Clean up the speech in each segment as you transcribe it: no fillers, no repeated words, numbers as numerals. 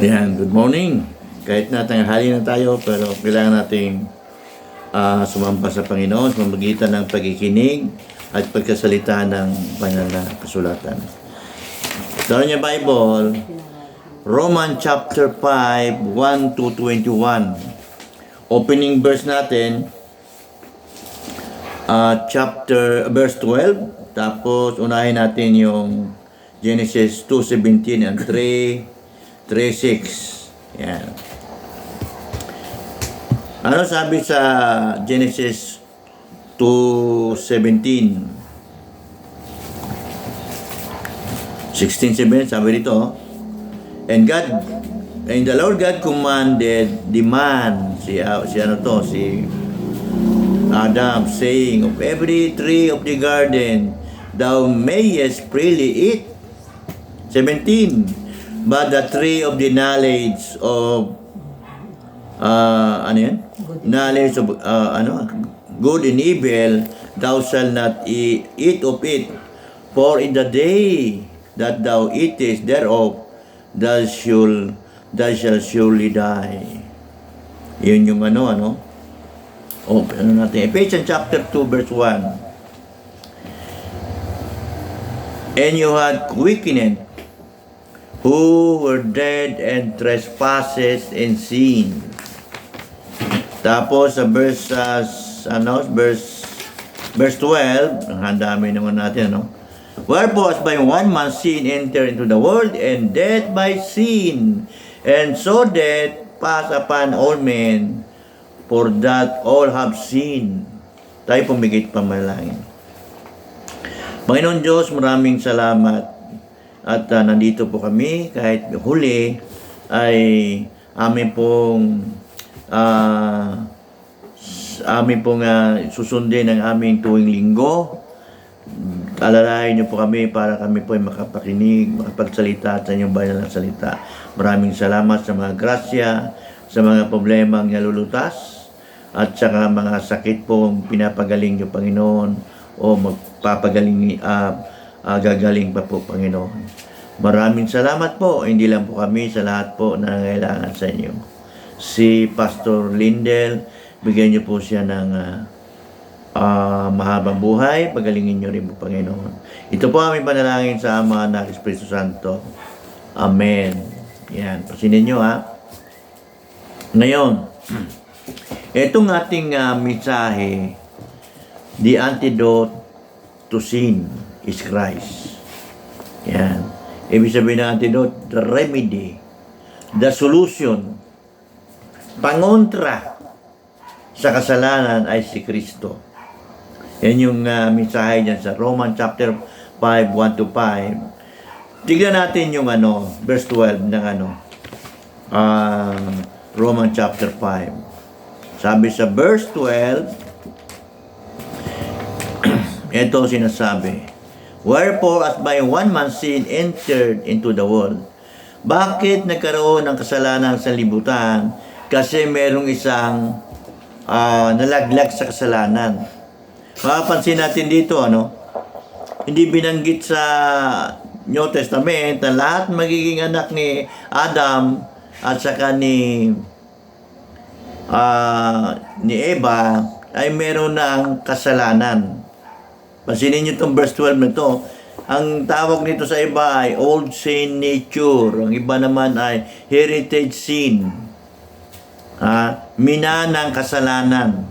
Ayan, good morning. Kahit na tanghali na tayo, pero kailangan nating sumamba sa Panginoon sa pamamagitan ng pagkikinig at pagkasalita ng banal na kasulatan. Sa inyong Bible, Roman chapter 5, 1 to 21. Opening verse natin, verse 12. Tapos unahin natin yung Genesis 2:17 and 3:6. Yan. Ano sabi sa Genesis 2:17? 16:7 sabi dito, and the Lord God commanded the man, si Adam, saying, of every tree of the garden thou mayest freely eat. 17. But the tree of the knowledge of knowledge of good and evil, thou shalt not eat of it, for in the day that thou eatest thereof, thou shalt surely die. Yun yung ano natin, Ephesians chapter 2 verse 1. And you had quickened who were dead and trespasses and sin. Tapos sa verse 12, ang dami naman natin, wherefore as by one man sin entered into the world, and death by sin, and so death passed upon all men, for that all have sinned. Tayo pumigit pamalangin. Panginoon Diyos, maraming salamat. At nandito po kami, kahit huli, ay amin pong susundin ang aming tuwing linggo. Alalahain niyo po kami para kami po ay makapakinig, makapagsalita sa inyong banal na salita. Maraming salamat sa mga grasya, sa mga problema ang nalulutas, at saka mga sakit po pinapagaling niyo, Panginoon, o magpapagaling gagaling pa po, Panginoon. Maraming salamat po, hindi lang po kami, sa lahat po na nangailangan sa inyo. Si Pastor Lindel, bigyan niyo po siya ng mahabang buhay, pagalingin niyo rin po, Panginoon. Ito po aming panalangin sa Ama, Anak, Espiritu Santo. Amen. Yan, pasinin niyo Ngayon, itong ating mensahe, the antidote to sin is Christ. Yan. Ibig sabihin ng antidote, the remedy, the solution, pangontra sa kasalanan ay si Kristo. Yan yung mensahe dyan sa Roman chapter 5, 1 to 5. Tignan natin yung verse 12 ng Roman chapter 5. Sabi sa verse 12, ito sinasabi, wherefore as by one man sin entered into the world. Bakit nagkaroon ng kasalanan sa libutan? Kasi merong isang nalaglag sa kasalanan. Mapapansin natin dito, hindi binanggit sa New Testament na lahat magiging anak ni Adam at saka ni Eva ay meron ng kasalanan. Pansinin nyo itong verse 12 na ito. Ang tawag nito sa iba ay old sin nature. Ang iba naman ay heritage sin. Minanang kasalanan.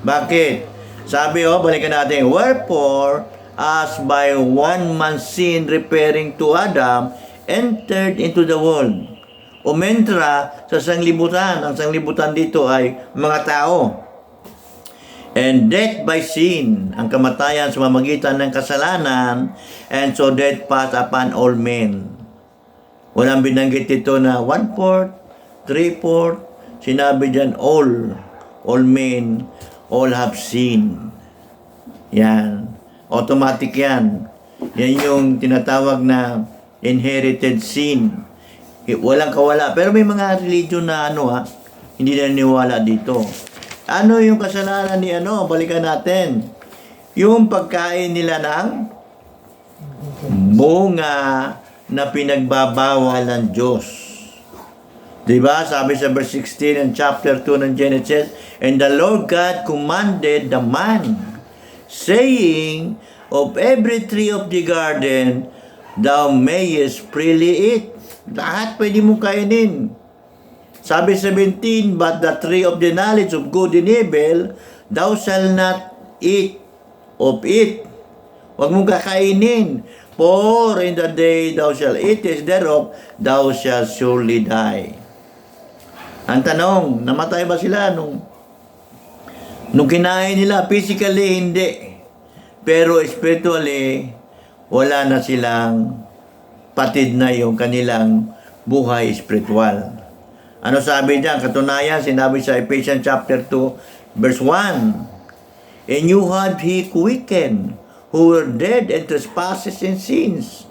Bakit? Sabi, balikan natin. Wherefore, as by one man sin, referring to Adam, entered into the world. Umentra sa sanglibutan. Ang sanglibutan dito ay mga tao. And death by sin, ang kamatayan sa pamamagitan ng kasalanan, and so death passed upon all men. Walang binanggit ito na 1/4, 3/4, sinabi dyan all men, all have sinned. Yan, automatic yan. Yan yung tinatawag na inherited sin. Walang kawala. Pero may mga religion na hindi naniniwala dito. Ano yung kasalanan ni Balikan natin. Yung pagkain nila ng bunga na pinagbabawal ng Diyos. Diba? Sabi sa verse 16 and chapter 2 ng Genesis, "And the Lord God commanded the man, saying, of every tree of the garden, thou mayest freely eat." Lahat pwede mong kainin. Sabi 17, "But the tree of the knowledge of good and evil, thou shalt not eat of it." Huwag mong kakainin. "For in the day thou shalt eat thereof, thou shalt surely die." Ang tanong, namatay ba sila nung kinain nila? Physically, hindi. Pero spiritually, wala na silang patid na yung kanilang buhay spiritual. Ano sabi diyan? Katunayan, sinabi sa Ephesians chapter 2, verse 1, "And you had he quickened, who were dead in trespasses and sins."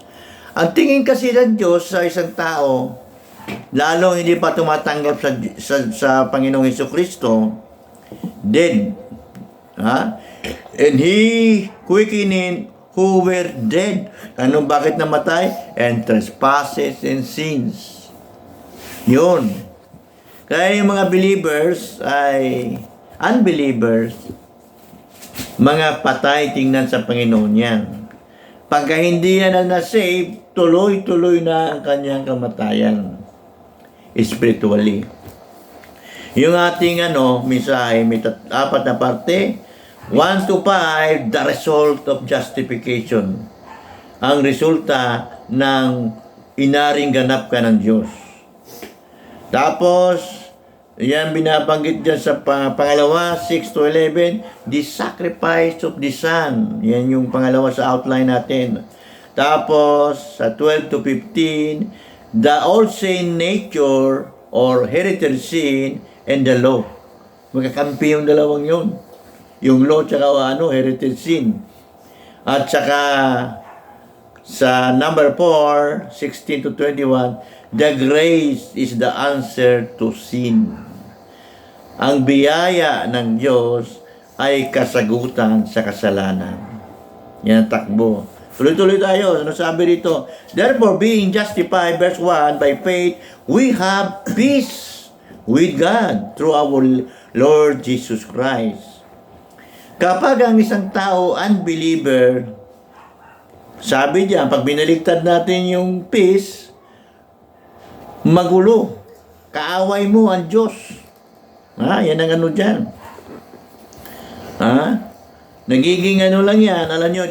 Ang tingin kasi ng Diyos sa isang tao, lalo hindi pa tumatanggap sa Panginoong Hesukristo, dead. Ha? "And he quickened who were dead." Ano, bakit namatay? "And trespasses and sins." Yun. Kaya yung mga believers ay unbelievers, mga patay tingnan sa Panginoon yan. Pagka hindi yan na na-save, tuloy-tuloy na ang kanyang kamatayan spiritually. Yung ating mensahe, may 4 na parte. 1 to 5, the result of justification. Ang resulta ng inaring ganap ka ng Diyos. Tapos, yan binabanggit dyan sa pangalawa, 6 to 11, the sacrifice of the Son. Yan yung pangalawa sa outline natin. Tapos, sa 12 to 15, the old sin nature or heritage sin and the law. Magkakampi yung dalawang yun. Yung law tsaka heritage sin. At saka sa number 4, 16 to 21, the grace is the answer to sin. Ang biyaya ng Diyos ay kasagutan sa kasalanan. Yan ang takbo. Tuloy-tuloy tayo. Ano sabi dito? "Therefore, being justified," verse 1, "by faith, we have peace with God through our Lord Jesus Christ." Kapag ang isang tao, unbeliever, sabi diyan, pag binaligtad natin yung peace, magulo. Kaaway mo ang Diyos. Yan ang dyan. Nagiging lang yan. Alam nyo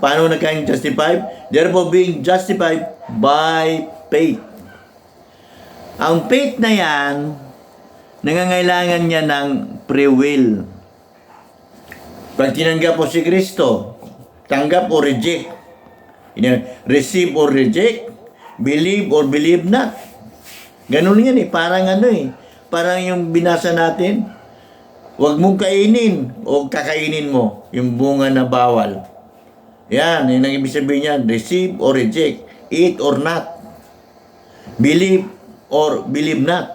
paano nagkaing justified? Therefore, being justified by faith. Ang faith na yan, nangangailangan niya ng free will. Pag tinanggap mo si Kristo, tanggap o reject. Receive or reject. Believe or believe not. Ganun yan Parang parang yung binasa natin. Huwag mong kainin o kakainin mo yung bunga na bawal. Yan, yung ibig sabihin niyan. Receive or reject. Eat or not. Believe or believe not.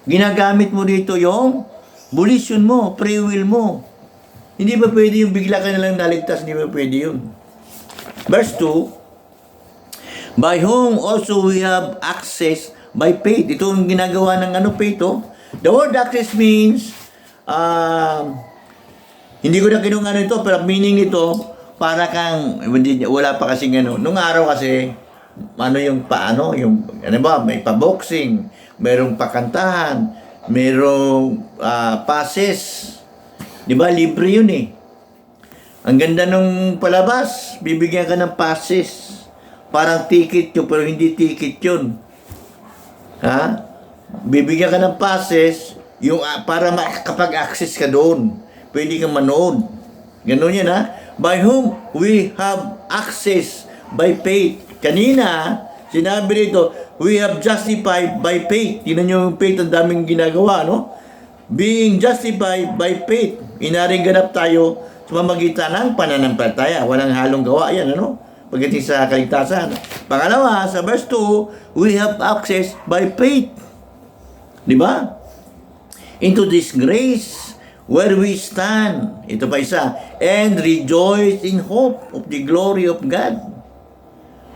Ginagamit mo dito yung volition mo, free will mo. Hindi ba pwede yung bigla ka nalang naligtas? Hindi ba pwede yun? Verse 2, "By whom also we have access by faith." Ito yung ginagawa ng faith. The word access means, hindi ko na kinung ito, pero meaning ito, para kang, wala pa kasing nung araw kasi, yung may pa-boxing, mayroong pakantahan, mayroong passes. Diba, libre yun Ang ganda nung palabas, bibigyan ka ng passes. Parang ticket yun, pero hindi ticket yun. Bibigyan ka ng passes, para makakapag-access ka doon. Pwede kang manood. Ganun yan By whom we have access by faith. Kanina, sinabi rito, we have justified by faith. Tingnan nyo yung faith, ang daming ginagawa, Being justified by faith. Inaring ganap tayo sa pamamagitan ng pananampalataya. Walang halong gawa yan, pagdating sa kaligtasan. Pangalawa, sa verse 2, we have access by faith. Diba? Into this grace where we stand. Ito pa isa. And rejoice in hope of the glory of God.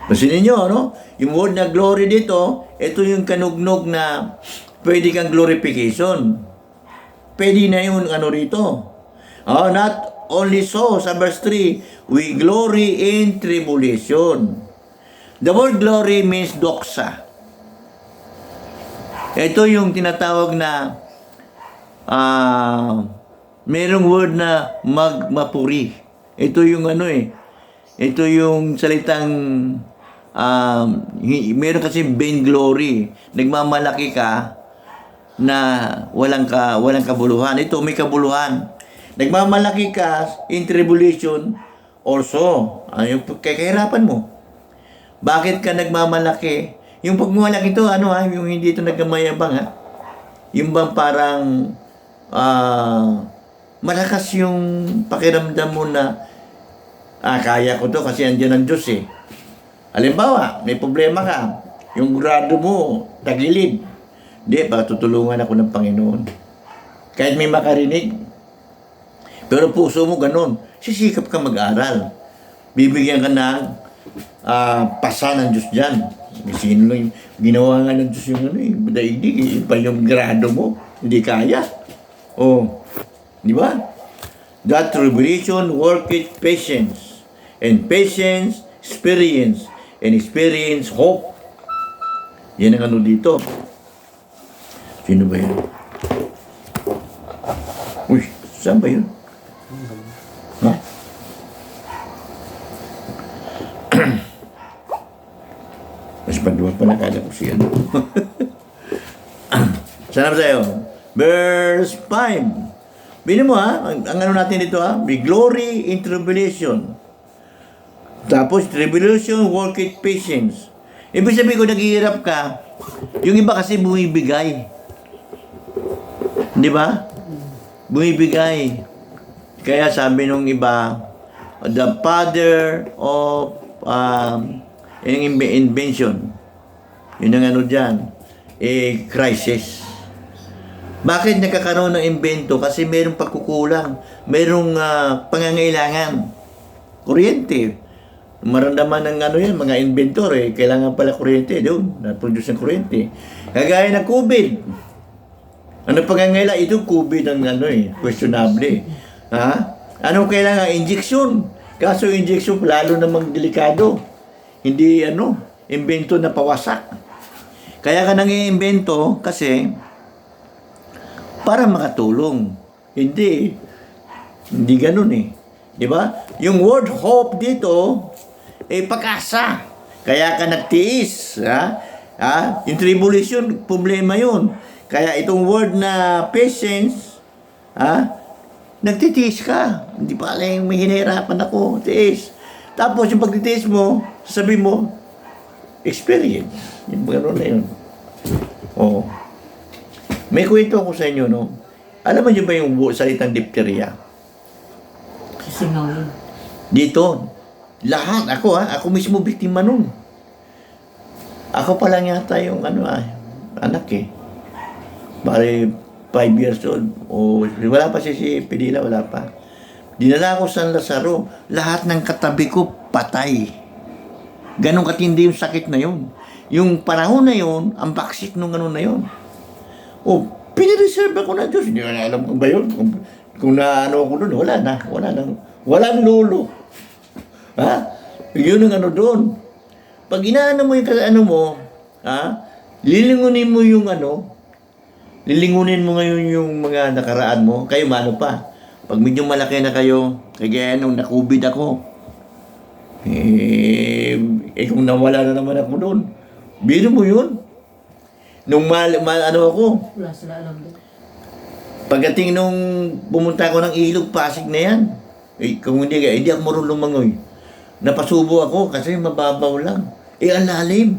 Masinin nyo, ano? Yung word na glory dito, ito yung kanugnog na pwede kang glorification. Pwede na yung ano rito. Oh, not only so, sa verse 3, we glory in tribulation. The word glory means doxa. Ito yung tinatawag na merong word na magmapuri. Ito yung ano ito yung salitang meron kasi vainglory. Nagmamalaki ka na walang kabuluhan. Ito may kabuluhan. Nagmamalaki ka in tribulation also. Yung kahirapan mo. Bakit ka nagmamalaki? Yung pagmamalaki ito, yung hindi ito nagmamayabang, yung bang parang malakas yung pakiramdam mo na kaya ko to kasi andyan ang Diyos eh. Halimbawa, may problema ka. Yung grado mo, tagilid. Hindi, tutulungan ako ng Panginoon. Kahit may makarinig. Pero puso mo ganun. Sisikap ka mag-aral. Bibigyan ka ng pasa ng Diyos dyan. Sino lang ginawa nga ng Diyos yung daigdig. Iba yung grado mo. Hindi kaya. Di ba? That tribulation worketh patience. And patience, experience. And experience, hope. Yan ang dito. Sino ba yan? Uy, saan ba yun? Ha? Mas paduwa pala kala ko siya. Sana ba sa'yo? Verse 5. Bili mo ang natin dito may glory in tribulation. Tapos, tribulation, worketh patience. Ibig sabihin ko, naghihirap ka, yung iba kasi bumibigay. Di ba? Bumibigay. Kaya sabi nung iba, the father of invention. Yun ang dyan. Crisis. Bakit nakakaroon ng invento? Kasi mayroong pagkukulang. Mayroong pangangailangan. Kuryente. Maramdaman ng yan, mga inventor kailangan pala kuryente doon, na-produce ng kuryente. Kagaya ng COVID. Ano pangangailangan? Ito COVID ang questionable. Anong kailangan? Injection. Kaso injection lalo namang delikado. Hindi invento na pawasak. Kaya ka nang i-invento kasi para makatulong. Hindi ganun Di ba? Yung word hope dito, pag-asa. Kaya ka nagtiis. Yung tribulation, problema yun. Kaya itong word na patience, nagtitiis ka. Hindi pa lang may hinahirapan ako. Tiis. Tapos yung pagtitiis mo, sabi mo, experience. Yung gano'n na yun. May kwento ako sa inyo, no? Alam mo nyo ba yung salitang diphtheria? Sinawin. Dito, lahat, ako mismo biktima nun. Ako pa lang yata yung anak Bale, 5 years old. Wala pa si Pedila, wala pa. Dinala ko sa San Lazaro, lahat ng katabi ko patay. Ganon katindi yung sakit na yun. Yung panahon na yun, ang baksik nung na yun. Pinireserve ako na Diyos. Hindi ko na alam kung ba yun. Kung naano ako doon, walang lulo. Yun ang doon. Pag inaano mo yung lilingunin mo yung lilingunin mo ngayon yung mga nakaraan mo, kayo pa. Pag medyo malaki na kayo, kaya nung na-COVID ako, kung nawala na naman ako doon, biro mo yun. Nung ako, Wala sila alam din. pagdating nung pumunta ako ng ilog, Pasig na yan. Kung hindi ako marunong lumangoy. Napasubo ako kasi mababaw lang. Ang lalim.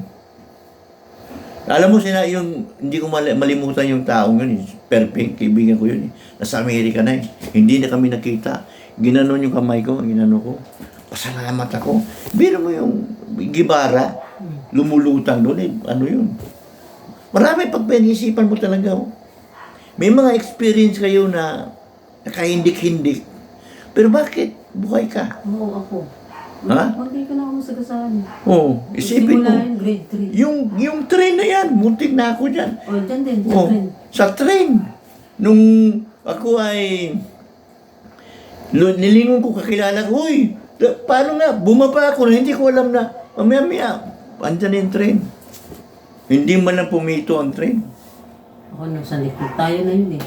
Alam mo hindi ko malimutan yung taong yun. Perfect, kaibigan ko yun. Nasa Amerika na Hindi na kami nakita. Ginanon yung kamay ko, ko. Pasalamat ako. Biro mo yung gibara, lumulutang doon. Ano yun? Marami pagpag-isipan mo talaga. May mga experience kayo na nakahindik-hindik. Pero bakit? Buhay ka. Oo, ako. Ha? Hindi ka na ako masagasaan. Oh, isipin mo. Simula yun, grade 3. Yung train na yan, muntik na ako dyan. O, dyan din, sa Oh, trend. sa train. Nung ako ay nilingon ko, kakilala ko, uy, paano nga, bumaba ako na hindi ko alam na, mamaya, andyan yung train. Hindi man lang pumito ang train. Ako, nasa likod tayo na yun eh.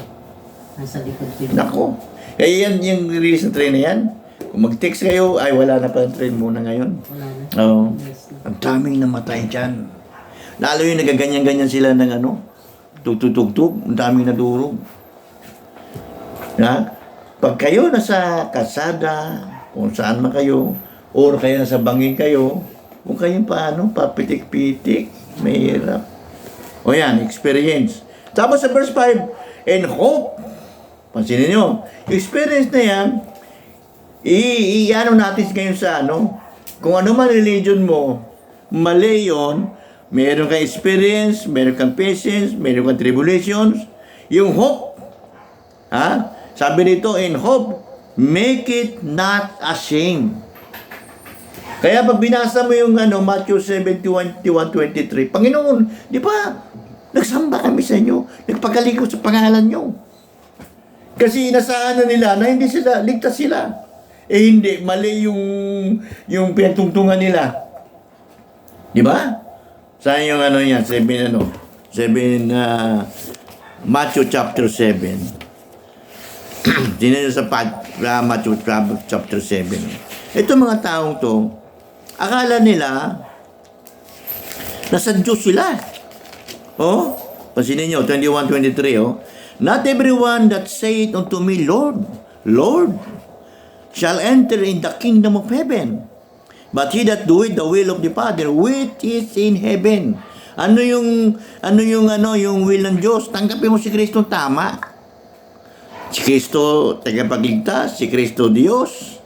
Nasa likod sila. Nako. Kaya yan, yung release ng train na yan. Kung mag-text kayo, ay wala na pa ang train muna ngayon. Wala na. Oo. Yes na. Ang daming namatay dyan. Lalo yung nagaganyan-ganyan sila ng ano, tugtog-tugtog, ang daming nadurog. Na, pag kayo nasa kasada, kung saan man kayo, or kayo nasa bangin kayo, kung kayo paano, papitik-pitik, mahirap. O yan, experience. Tapos sa verse 5, and hope. Pansinin nyo, experience na yan, i-ano natin ngayon sa ano, kung ano man religion mo, mali yun, meron kang experience, meron kang patience, meron kang tribulations, yung hope, ha? Sabi nito, in hope, make it not ashamed. Kaya pag binasa mo yung ano, Matthew 7:21-23, Panginoon, di ba, nagsamba kami sa inyo, nagpagaling sa pangalan nyo. Kasi nasaan na nila na hindi sila, ligtas sila. Eh hindi, mali yung pinagtungtungan nila. Di ba? Saan yung ano yan? Matthew chapter 7. Tingnan nyo sa Matthew chapter 7. Ito mga taong to, akala nila, nasa Diyos sila. Oh, pansinin nyo, 21-23, oh. Not everyone that saith unto me, Lord, Lord, shall enter in the kingdom of heaven, but he that doeth the will of the Father which is in heaven. Ano yung will ng Diyos? Tanggapin mo si Kristo tama. Si Kristo tagapagligtas, si Kristo Diyos.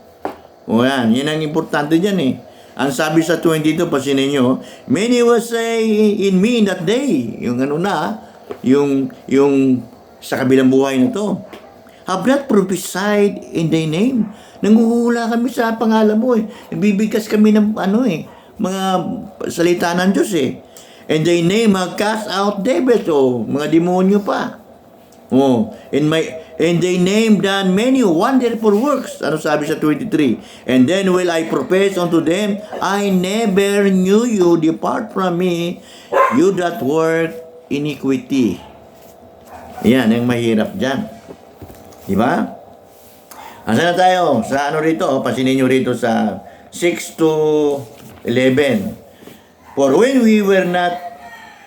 O yan, yan ang importante dyan eh. Ang sabi sa 22, pasinin nyo, many will say in me in that day, yung ano na, yung sa kabilang buhay na to, have not prophesied in thy name. Nanguhula kami sa pangalan mo eh. Nagbibigkas kami ng ano eh, mga salita ng Diyos eh. And thy name have cast out devils o mga demonyo pa. Oh, in thy name done many wonderful works. Ano sabi sa 23? And then will I profess unto them, I never knew you, depart from me, you that work iniquity. Yan, ang mahirap dyan. Diba? Asa na tayo? Sa ano rito? Pansinin nyo rito sa 6 to 11. For when we were not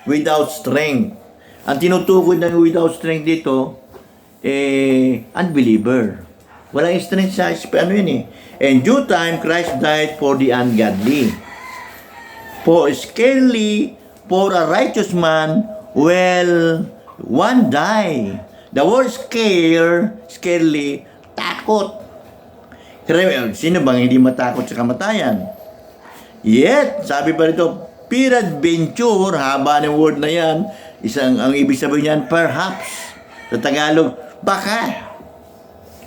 without strength, ang tinutukoy ng without strength dito, unbeliever. Walang strength sa ano yun eh. And due time, Christ died for the ungodly. For scarcely for a righteous man will one die. The word scarcely, takot. Sino bang hindi matakot sa kamatayan? Yet, sabi pa rito, peradventure, haba ng word na yan, ang ibig sabihin niyan, perhaps. Sa Tagalog, baka.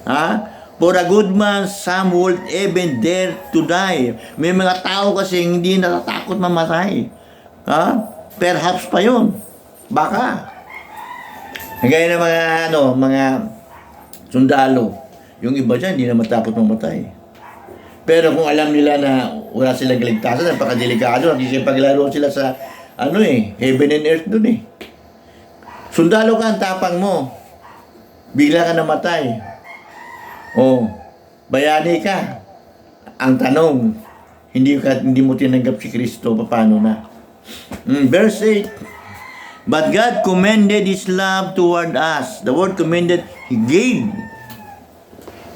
Ha? For a good man, some would even dare to die. May mga tao kasi hindi natatakot mamatay. Ha? Perhaps pa yun. Baka. Gaya ng mga sundalo. Yung iba dyan, hindi na matakot mamatay. Pero kung alam nila na wala silang kaligtasan, napakadelikado, nakikipaglaro sila sa heaven and earth dun eh. Sundalo ka, ang tapang mo. Bigla ka namatay. O, bayani ka. Ang tanong, hindi mo tinanggap si Kristo, paano na? Verse 8. But God commended His love toward us. The word commended, He gave.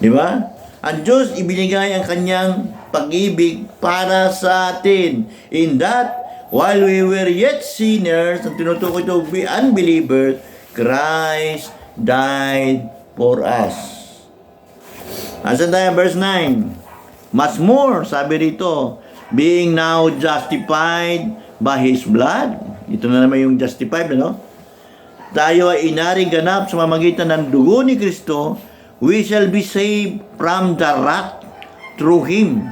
Di ba? Ang Diyos ibinigay ang kanyang pag-ibig para sa atin. In that, while we were yet sinners, ang tinutukoy ito, be unbelievers, Christ died for us. Asan tayo? Verse 9. Much more, sabi rito, being now justified by His blood. Ito na naman yung justified, no? Tayo ay inaring ganap sa mamagitan ng dugo ni Kristo, we shall be saved from the wrath through Him.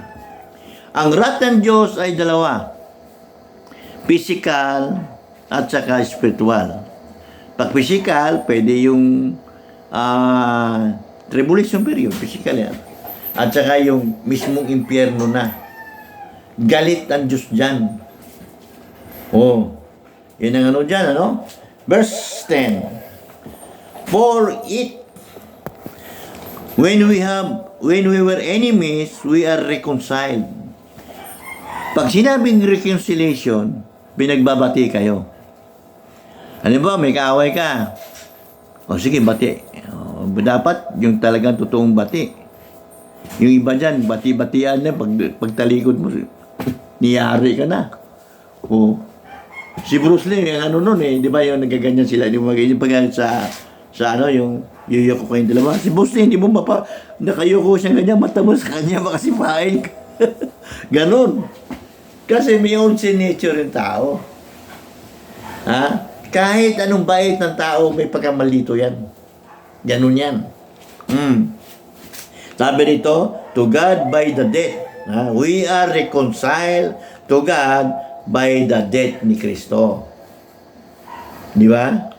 Ang wrath ng Diyos ay dalawa. Physical at saka spiritual. Pag physical, pwede yung tribulation period, physical yan. At saka yung mismong impyerno na. Galit ang Diyos dyan. Oh, yun ang ano dyan, ano? Verse 10. For it, when we were enemies, we are reconciled. Pag sinabing reconciliation, binagbabati kayo. Ano ba, may kaaway ka. O sige, bati. O, dapat yung talagang totoong bati. Yung iba dyan, bati-batian na, pagtalikod mo, niyari ka na. O, si Bruce Lee, yung ano nun di ba yung nagaganyan sila, di ba yung pag sa ano, yung yuyoko kayong dalawa. Si Bruce Lee, hindi mo nakayoko siyang ganyan, mata mo sa kanya, makasipain ka. Ganon. Kasi may own sin nature yung tao. Ha? Kahit anong bait ng tao, may pagkamalito yan. Ganun yan. Sabi rito, to God by the death. We are reconciled to God by the death ni Kristo. Di ba?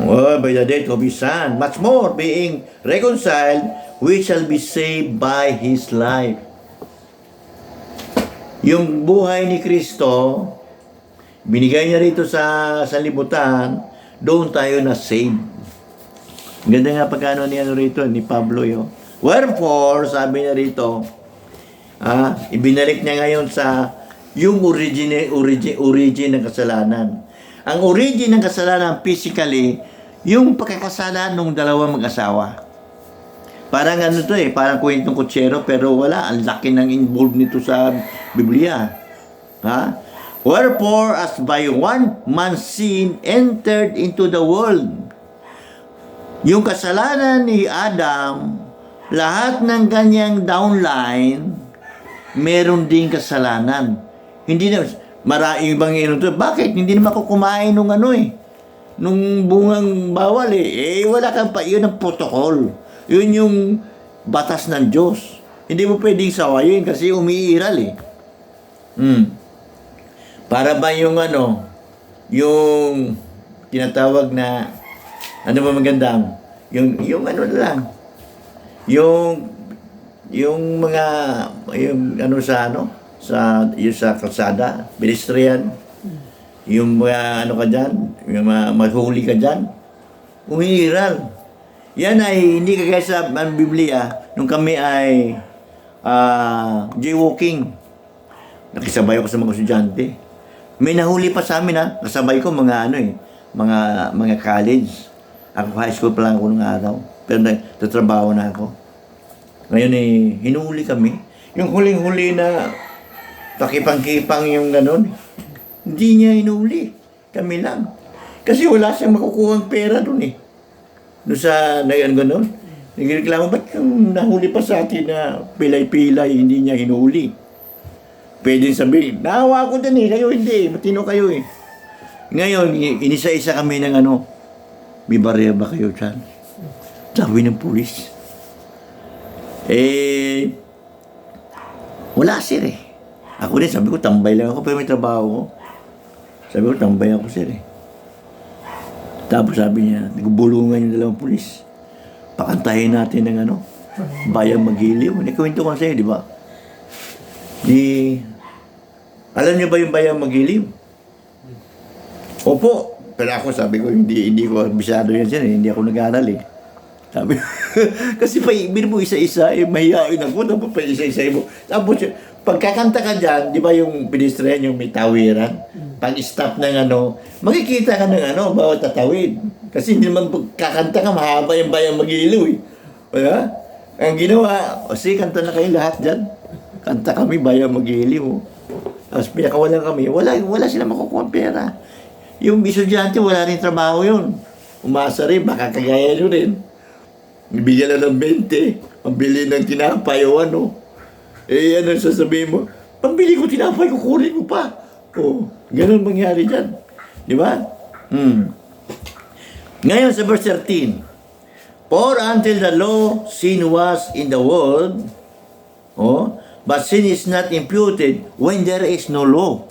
Oh, by the death of His Son. Much more, being reconciled, we shall be saved by His life. Yung buhay ni Kristo, binigay niya rito sa libutan, doon tayo na saved. Ganda nga pagkano ni ano rito, ni Pablo yun. Wherefore, sabi niya rito, ibinalik niya ngayon sa yung origin ng kasalanan. Ang origin ng kasalanan, physically, yung pagkakasala ng dalawang mag-asawa. Parang ano to parang kwentong kutsero, pero wala, ang laki ng involved nito sa Biblia. Wherefore, as by one man's sin entered into the world. Yung kasalanan ni Adam, lahat ng kanyang downline, meron din kasalanan. Hindi na, maraming ibang bakit? Hindi naman ako kumain nung nung bungang bawal wala kang pa, yun ang protocol. Yun yung batas ng Diyos. Hindi mo pwedeng sawayin kasi umiiral Para ba yung yung tinatawag na, ano ba magandang? Yung ano lang, yung mga, yung sa kalsada, pedestrian, yung mga ka dyan, yung mahuli ka dyan, umiiral. Yan ay hindi kagaya sa Biblia, nung kami ay jaywalking. Nakisabay ako sa mga estudyante. May nahuli pa sa amin kasabay ko mga mga college. Ako high school pa lang ako nung araw. Pero nagtatrabaho na ako. Ngayon hinuhuli kami. Yung huling-huli na pakipang-kipang yung ganon. Hindi niya hinuhuli. Kami lang. Kasi wala siyang makukuhang pera dun Doon sa ganon. Nagreklamo, ba't kang nahuli pa sa atin na pilay-pilay, hindi niya hinuhuli? Pwede sabihin, nahawa ko din kayo hindi, matino kayo Ngayon, inisa-isa kami ng may barya ba kayo dyan? Sabi ng pulis. Wala sir Ako din, sabi ko, tambay lang ako, pero may trabaho ko. Sabi ko, tambay ako sir Tapos sabi niya, nagbulungan yung dalawang pulis. Pakantahin natin ng Bayang Magiliw. Nakwento ko sa'yo, di ba? Alam niyo ba yung Bayang Magiliw? Opo. Pero ako sabi ko, hindi ko bisado yan siya. Hindi ako nag-aaral Sabi kasi paibir mo isa-isa, mahihain ako, tapos pa isa-isa mo. Tapos, pagkakanta ka dyan, di ba yung pedestrian, yung may tawiran? Pag-stop ng makikita ka ng bawat tatawid. Kasi hindi naman kakanta ka, mahaba yung Bayang Magiliw Wala? Ang ginawa, sige, kanta na kayo lahat dyan. Kanta kami, Bayang Magiliw Tapos pinakawalan kami, wala sila makukuha pera. Yung estudyante, wala rin trabaho yun. Umasa rin, baka kagaya nyo rin. Ibigyan na ng 20, pambili ng tinapay o sasabihin mo, pambili ko tinapay, kukunin ko pa. Ganun mangyari dyan. Di ba? Ngayon sa verse 13, for until the law, sin was in the world, Oh, but sin is not imputed when there is no law.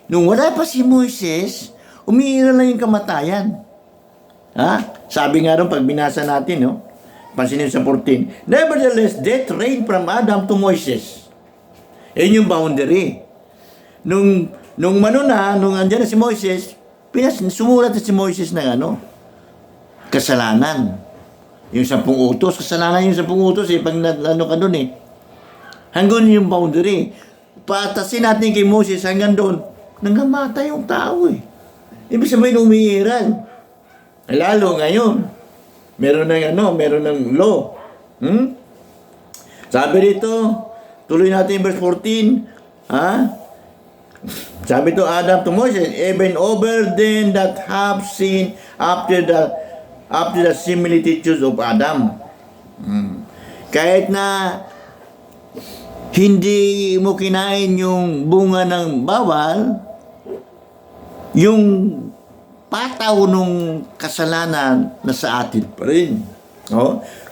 Nung wala pa si Moises, umiiral lang yung kamatayan. Ha? Sabi nga rin pag binasa natin, no? Pansinin sa 14. Nevertheless, death reigned from Adam to Moses. Yan yung boundary. Nung andyan na si Moises, sumulat na si Moises ng kasalanan. Yung 10 utos, kasalanan yung 10 utos pag ka dun Hanggang yung boundary. Paatasin natin kay Moses hanggang doon, nangamatay yung tao Ibig sabihin umiiral. Lalo ngayon, meron ng law. Sabi dito, tuloy natin verse 14, Sabi to Adam to Moses, even over them that have sinned after the similitudes of Adam. Kahit na hindi mo kinain yung bunga ng bawal, yung pataw nung kasalanan na sa atin pa rin.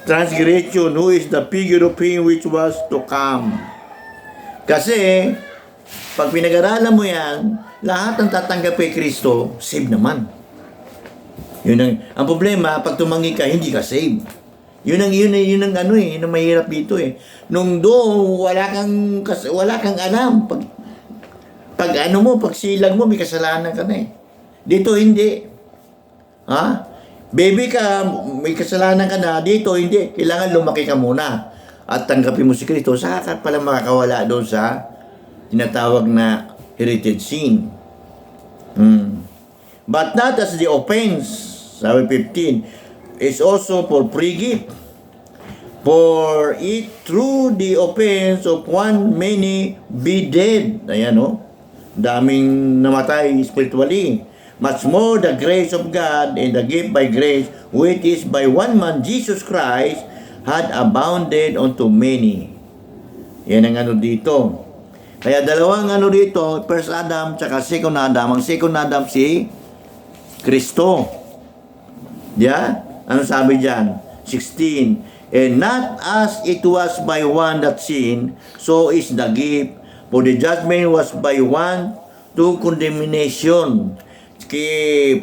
Transgression, who is the figure of him which was to come. Kasi, pag pinag-aralan mo yan, lahat ng tatanggap kay Kristo, save naman. Yun ang problema, pag tumanggi ka, hindi ka save. Yun ang mahirap dito Nung wala kang alam. Pag silang mo, may kasalanan ka na Dito hindi. Baby ka, may kasalanan ka na. Dito hindi. Kailangan lumaki ka muna. At tanggapin mo si Kristo. Saka ka pala makakawala doon sa tinatawag na heritage sin. But not as the offense, sabi 15, is also for free gift. For it through the offense of one many be dead. Ayan daming namatay spiritually. Much more the grace of God and the gift by grace, which is by one man, Jesus Christ, had abounded unto many. Yan ang dito. Kaya dalawang dito, first Adam tsaka second Adam. Ang second Adam si Kristo. Ano sabi dyan? 16. And not as it was by one that sinned, so is the gift. For the judgment was by one to condemnation. Kay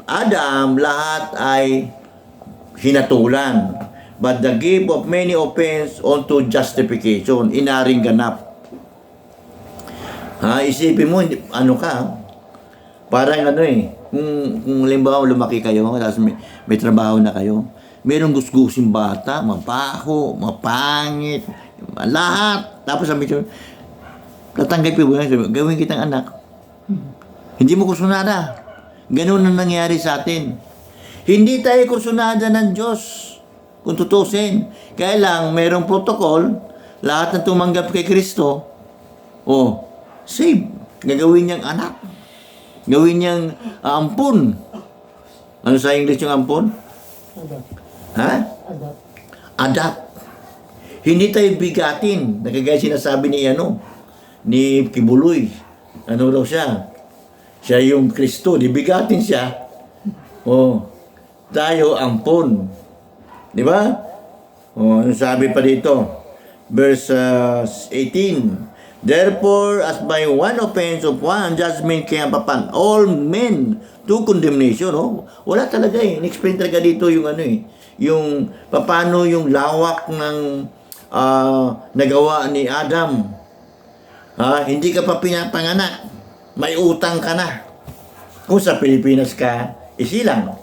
Adam, lahat ay hinatulan. But the gift of many offense unto justification, inaring ganap. Isipin mo, parang kung halimbawa lumaki kayo, tapos may trabaho na kayo, merong gusgusin bata, mabaho, mapangit, lahat. Tapos sabi ko, tatanggapin mo yan, gawin kitang anak. Hindi mo kursunada. Ganun ang nangyari sa atin. Hindi tayo kursunada ng Diyos, kung tutusin. Kaya lang, merong protocol, lahat ng tumanggap kay Kristo, save. Gagawin niyang anak. Gawin niyang ampun. Ano sa English yung ampun? Adapt. Hindi tayo bigatin. Nakagaya sinasabi ni Kibuloy. Ano daw siya? Siya yung Kristo. Di bigatin siya. Tayo ampun. Di ba? Ano sabi pa dito? Verse 18. Therefore, as by one offense of one judgment came upon all men to condemnation. Wala talaga In-explain talaga dito yung yung paano yung lawak ng nagawa ni Adam. Hindi ka pa pinapanganak. May utang ka na. Kung sa Pilipinas ka, isilang.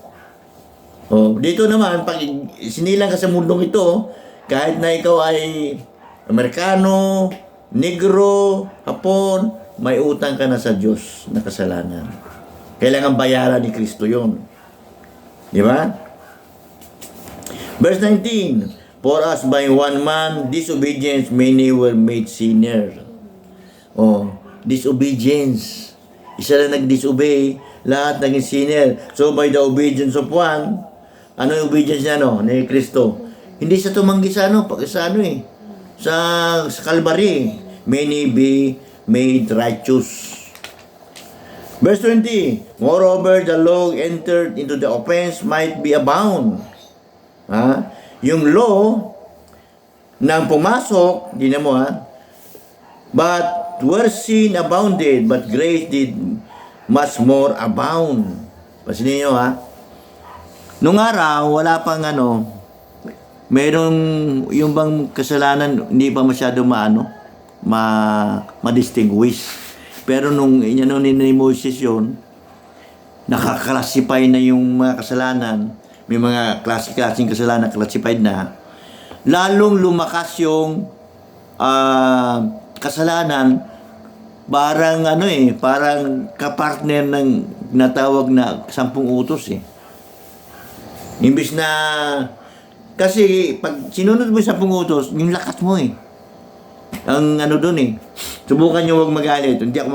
Dito naman, pag sinilang ka sa mundong ito, kahit na ikaw ay Amerikano, Negro, Hapon, may utang ka na sa Diyos na kasalanan. Kailangan bayaran ni Kristo yun. Di ba? Verse 19, for us by one man, disobedience, many were made sinners. Disobedience. Isa lang nag-disobey, lahat naging sinner. So by the obedience of one, ano yung obedience niya ni Kristo? Hindi siya tumanggi sa sa Calvary. Many be made righteous. Verse 20, moreover, the law entered into the offense might be abound. Yung law, nang pumasok, di na mo ha, but where sin abounded, but grace did much more abound. Pansinin nyo ha. Nung araw, wala pang merong yung bang kasalanan hindi pa masyado ma-distinguish. Pero nung inano ni Moses yun, nakaklasify na yung mga kasalanan, may mga klaseng kasalanan classified na, lalong lumakas yung kasalanan, parang parang kapartner ng natawag na 10 utos eh. Imbis na, kasi pag sinunod mo 10 utos, yung lakas mo eh. Ang doon eh, subukan nyo huwag magalit. Hindi ako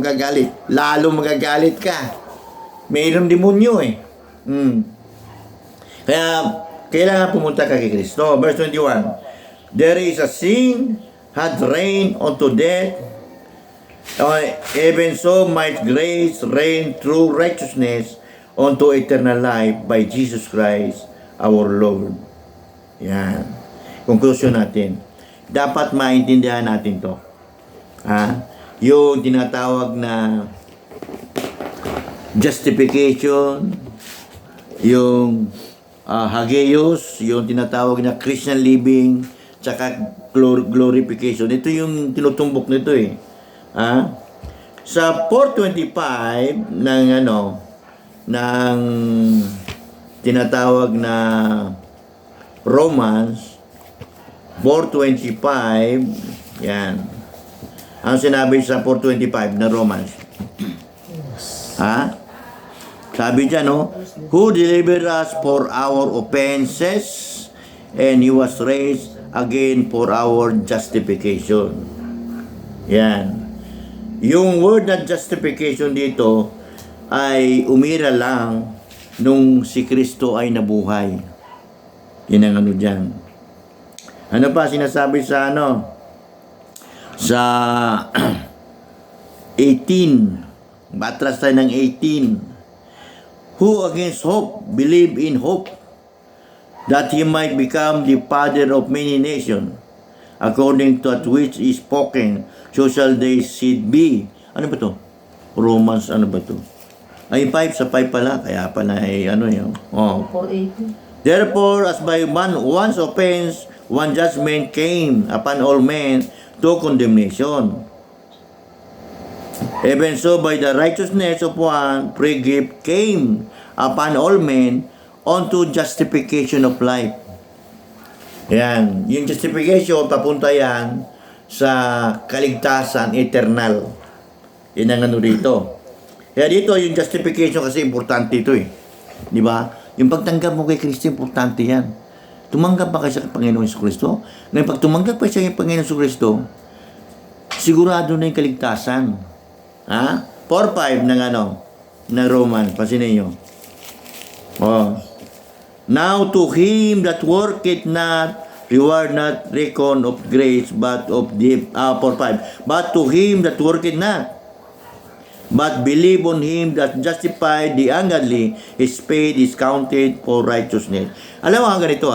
magagalit. Lalo magagalit ka. Mayroong demonyo eh. Kaya, kailangan pumunta ka kay Kristo. Verse 21, there is a sin had reigned unto death, even so might grace reign through righteousness unto eternal life by Jesus Christ our Lord. Yan. Conclusion natin. Dapat maintindihan natin to. Yung tinatawag na justification, yung hagios, yung tinatawag na Christian living, tsaka glorification. Ito yung tinutumbok nito eh. Sa 425 ng tinatawag na Romans 425, yan. Ang sinabi sa 425 na Romans. Sabi dyan, who delivered us for our offenses, and He was raised again for our justification. Yan. Yung word na justification dito ay umira lang nung si Kristo ay nabuhay. Yan ang dyan. Ano pa sinasabi sa sa 18, batras tayo ng 18, who against hope believe in hope, that he might become the father of many nations, according to that which is spoken, so shall they seed be. Ano ba to? Romans, ano ba to? Ay, 5 sa 5 pala, kaya pala ay yun. 480. Therefore, as by one's offense, one judgment came upon all men to condemnation. Even so, by the righteousness of one, free gift came upon all men unto justification of life. Yan. Yung justification, papunta yan sa kaligtasan eternal. Yan ang dito. Kaya dito, yung justification kasi importante ito eh. Di ba? Yung pagtanggap mo kay Kristo, importante yan. Tumanggap ba kayo sa Panginoon Hesus Kristo? Ngayon, pag tumanggap kayo sa Panginoon Hesus Kristo, sigurado na yung kaligtasan. 4:5 ng Roman. Pasinin nyo. Now to him that worketh not, reward not reckon of grace, but of the 4:5. But to him that worketh not, but believe on him that justified the ungodly, his faith is counted for righteousness. Alam mo ganito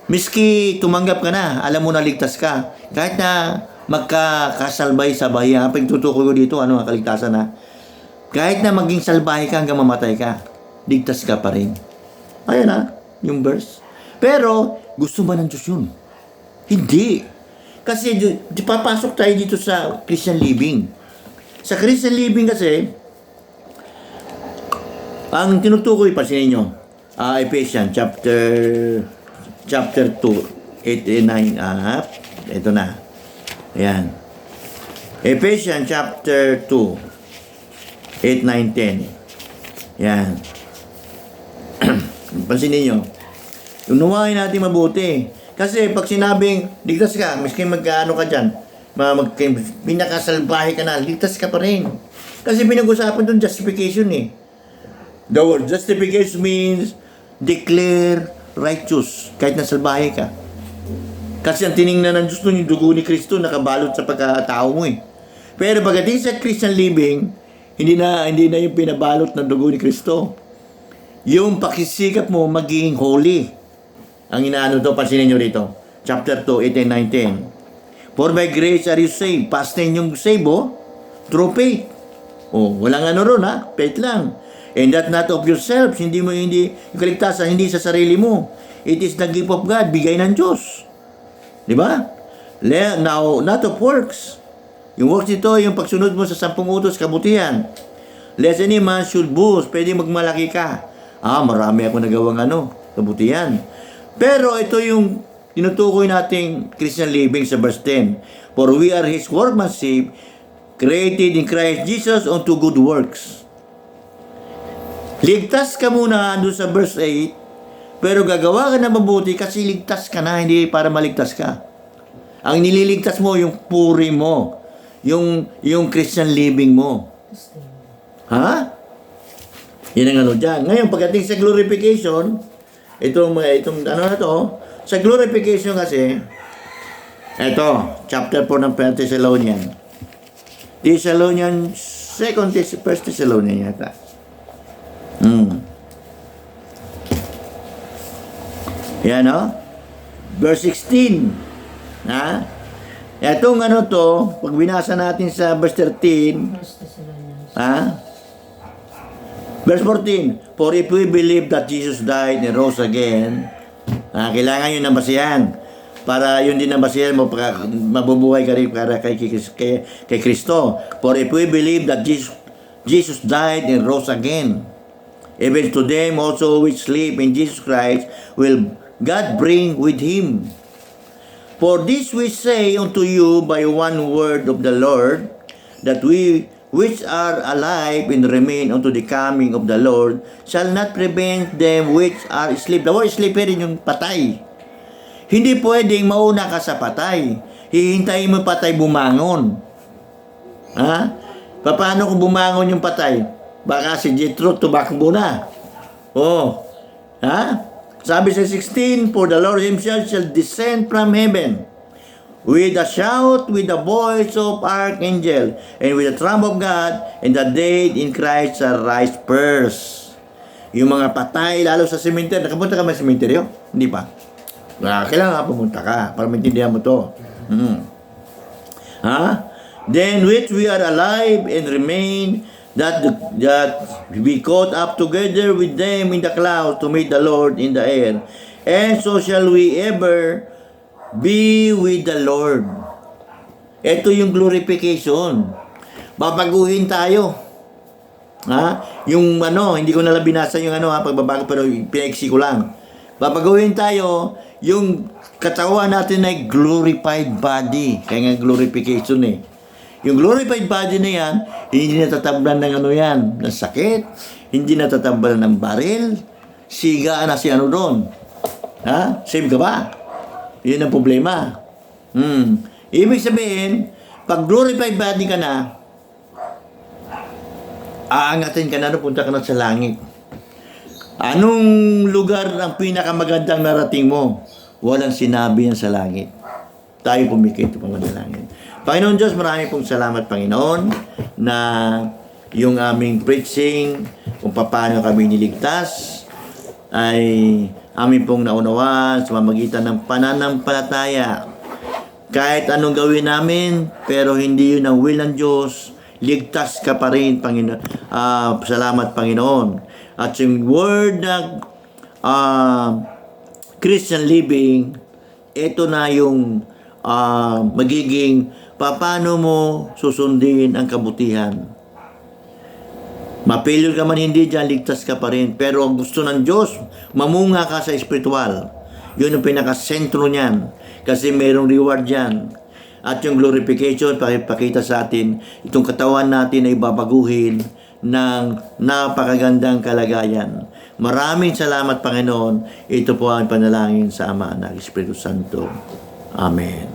miski tumanggap ka na, alam mo na ligtas ka, kahit na magkakasalbay sa bahay, pagtutukoy ko dito, ang kaligtasan kahit na maging salbahe ka hanggang mamatay ka, ligtas ka pa rin. Ayan yung verse. Pero, gusto ba ng Diyos yun? Hindi. Kasi, papasok tayo dito sa Christian living. Sa Christian living kasi, ang tinutukoy pa sa inyo, Ephesians chapter 2, 8 and 9, ito na. Ayan. Ephesians chapter 2, 8, 9, 10. Ayan. Pansinin nyo. Unawain natin mabuti. Kasi pag sinabing, ligtas ka, miski magkaano ka dyan, pinakasalbahe ka na, ligtas ka pa rin. Kasi pinag-usapan doon justification eh. The word justification means declare righteous, kahit na salbahe ka. Kasi ang tiningnan ng Diyos doon, yung dugo ni Kristo nakabalot sa pagkatao mo eh. Pero pagdating sa Christian living, hindi na yung pinabalot ng dugo ni Kristo. Yung pakisikap mo magiging holy. Ang inaano to, pansinin nyo rito. chapter 2, 18, 19. For by grace are you saved. Past tense yung save, through faith. Walang ano ron, faith lang. And that not of yourselves, hindi yung kaligtasan, hindi sa sarili mo. It is the gift of God, bigay ng Diyos. Di ba? Now, not of works. Yung works ito, yung pagsunod mo sa 10 utos, kabutihan. Lest any man should boast, pwede magmalaki ka. Marami ako nagawang kabutihan. Pero ito yung tinutukoy nating Christian living sa verse 10. For we are His workmanship, created in Christ Jesus unto good works. Ligtas ka muna doon sa verse 8, pero gagawa ka na mabuti kasi ligtas ka na, hindi para maligtas ka. Ang nililigtas mo, yung puri mo, yung Christian living mo. Yan ang dyan. Ngayon, pagdating sa glorification, itong sa glorification kasi, ito, chapter 4 ng 1 Thessalonians. First Thessalonians yata. Yan, verse 16. Itong pag binasa natin sa verse 13, verse 14, for if we believe that Jesus died and rose again, kailangan yun nabasihan. Para yun din nabasihan mo, mabubuhay ka rin para kay Kristo. For if we believe that Jesus died and rose again, even to them also which sleep in Jesus Christ will God bring with Him. For this we say unto you by one word of the Lord, that we which are alive and remain unto the coming of the Lord shall not prevent them which are asleep. The word asleep rin yung patay. Hindi pwedeng mauna ka sa patay. Hihintayin mo patay bumangon. Paano kung bumangon yung patay? Baka si Jethro tumakbo na. Sabi sa 16, for the Lord Himself shall descend from heaven with a shout, with the voice of archangel, and with the trump of God, and the dead in Christ shall rise first. Yung mga patay, lalo sa cemetery. Nakapunta ka ba sa cemetery? Hindi pa. Kailangan pumunta ka para maintindihan mo to. Then which we are alive and remain, that we caught up together with them in the clouds to meet the Lord in the air. And so shall we ever be with the Lord. Ito yung glorification. Babaguhin tayo. Yung hindi ko nalang binasa yung pagbabago, pero pinaiksi ko lang. Babaguhin tayo, yung katawan natin ay glorified body. Kaya nga glorification Yung glorified body na yan, hindi natatambalan ng ng sakit, hindi natatambalan ng baril, siga na si doon. Save ka ba? Yun ang problema. Ibig sabihin, pag glorified body ka na, aangatin ka na, punta ka na sa langit. Anong lugar ang pinakamagandang narating mo? Walang sinabi yan sa langit. Tayo pumikit ito pangalangin. Panginoon Diyos, marami pong salamat, Panginoon, na yung aming preaching, kung paano kami niligtas, ay amin pong naunawaan sa pamamagitan ng pananampalataya. Kahit anong gawin namin, pero hindi yun ang will ng Diyos, ligtas ka pa rin, Panginoon. Salamat, Panginoon. At yung word na Christian living, ito na yung magiging paano mo susundin ang kabutihan. Mapilyo ka man hindi dyan, ligtas ka pa rin. Pero ang gusto ng Diyos, mamunga ka sa espiritual. Yun ang pinakasentro niyan. Kasi mayroong reward dyan. At yung glorification, pakipakita sa atin, itong katawan natin ay babaguhin ng napakagandang kalagayan. Maraming salamat, Panginoon. Ito po ang panalangin sa Ama, Anak, Espiritu Santo. Amen.